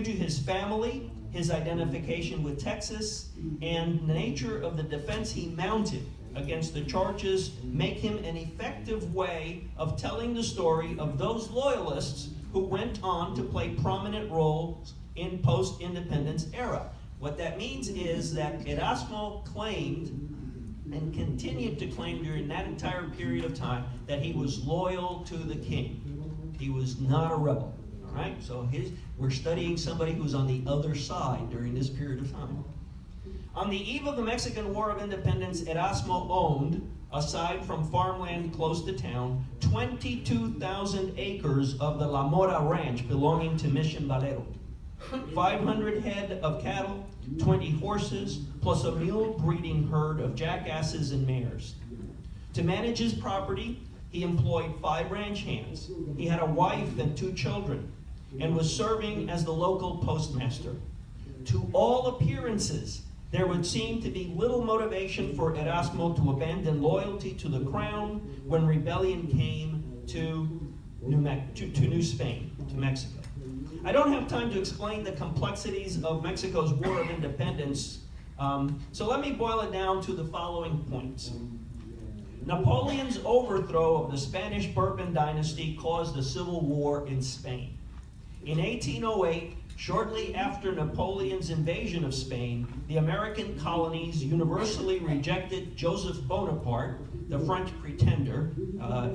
to his family, his identification with Texas, and the nature of the defense he mounted against the charges make him an effective way of telling the story of those loyalists who went on to play prominent roles in post-independence era. What that means is that Erasmo claimed and continued to claim during that entire period of time that he was loyal to the king. He was not a rebel. All right? So we're studying somebody who's on the other side during this period of time. On the eve of the Mexican War of Independence, Erasmo owned, aside from farmland close to town, 22,000 acres of the La Mora Ranch belonging to Mission Valero. 500 head of cattle, 20 horses, plus a mule breeding herd of jackasses and mares. To manage his property, he employed 5 ranch hands. He had a wife and 2 children, and was serving as the local postmaster. To all appearances, there would seem to be little motivation for Erasmo to abandon loyalty to the crown when rebellion came to New Spain, to Mexico. I don't have time to explain the complexities of Mexico's War of Independence, so let me boil it down to the following points. Napoleon's overthrow of the Spanish Bourbon dynasty caused a civil war in Spain. In 1808, shortly after Napoleon's invasion of Spain, the American colonies universally rejected Joseph Bonaparte, the French pretender.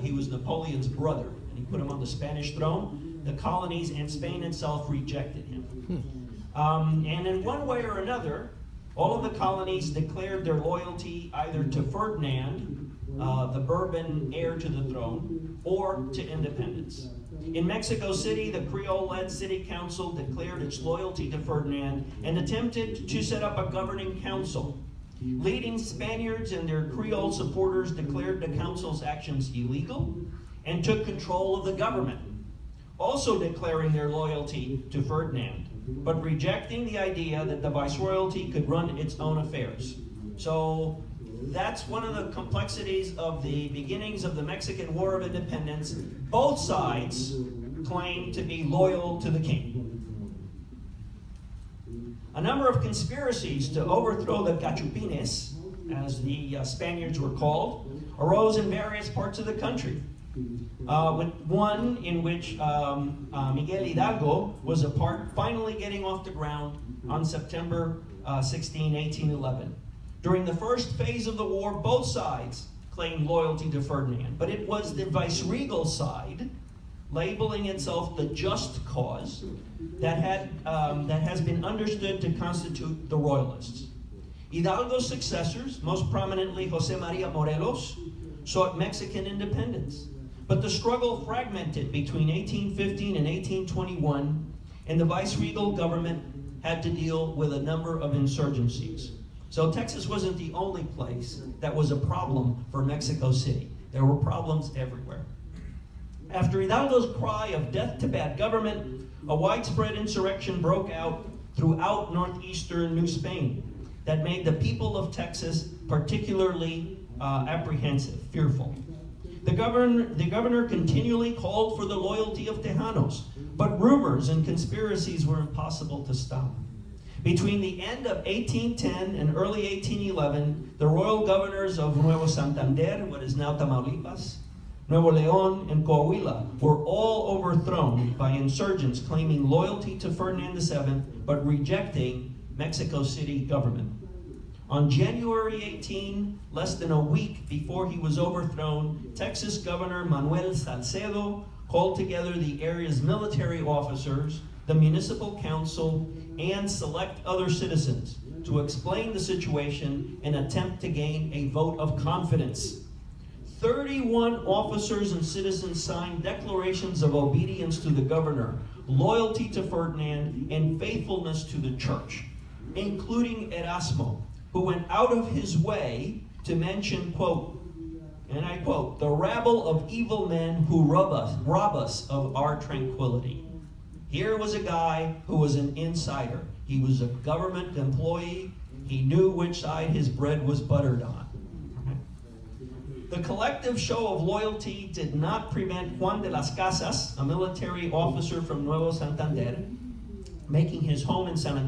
He was Napoleon's brother, and he put him on the Spanish throne. The colonies and Spain itself rejected him. And in one way or another, all of the colonies declared their loyalty either to Ferdinand, the Bourbon heir to the throne, or to independence. In Mexico City, the Creole-led city council declared its loyalty to Ferdinand and attempted to set up a governing council. Leading Spaniards and their Creole supporters declared the council's actions illegal and took control of the government, also declaring their loyalty to Ferdinand, but rejecting the idea that the viceroyalty could run its own affairs. So that's one of the complexities of the beginnings of the Mexican War of Independence. Both sides claim to be loyal to the king. A number of conspiracies to overthrow the Cachupines, as the Spaniards were called, arose in various parts of the country. One in which Miguel Hidalgo was a part, finally getting off the ground on September 16, 1811. During the first phase of the war, both sides claimed loyalty to Ferdinand, but it was the viceregal side, labeling itself the just cause, that has been understood to constitute the royalists. Hidalgo's successors, most prominently Jose Maria Morelos, sought Mexican independence, but the struggle fragmented between 1815 and 1821, and the viceregal government had to deal with a number of insurgencies. So Texas wasn't the only place that was a problem for Mexico City. There were problems everywhere. After Hidalgo's cry of death to bad government, a widespread insurrection broke out throughout northeastern New Spain that made the people of Texas particularly apprehensive, fearful. The governor continually called for the loyalty of Tejanos, but rumors and conspiracies were impossible to stop. Between the end of 1810 and early 1811, the royal governors of Nuevo Santander, what is now Tamaulipas, Nuevo León, and Coahuila were all overthrown by insurgents claiming loyalty to Ferdinand VII, but rejecting Mexico City government. On January 18, less than a week before he was overthrown, Texas Governor Manuel Salcedo called together the area's military officers, the municipal council, and select other citizens to explain the situation and attempt to gain a vote of confidence. 31 officers and citizens signed declarations of obedience to the governor, loyalty to Ferdinand, and faithfulness to the church, including Erasmo, who went out of his way to mention, quote, and I quote, "the rabble of evil men who rob us of our tranquility." Here was a guy who was an insider. He was a government employee. He knew which side his bread was buttered on. The collective show of loyalty did not prevent Juan de las Casas, a military officer from Nuevo Santander, making his home in San Antonio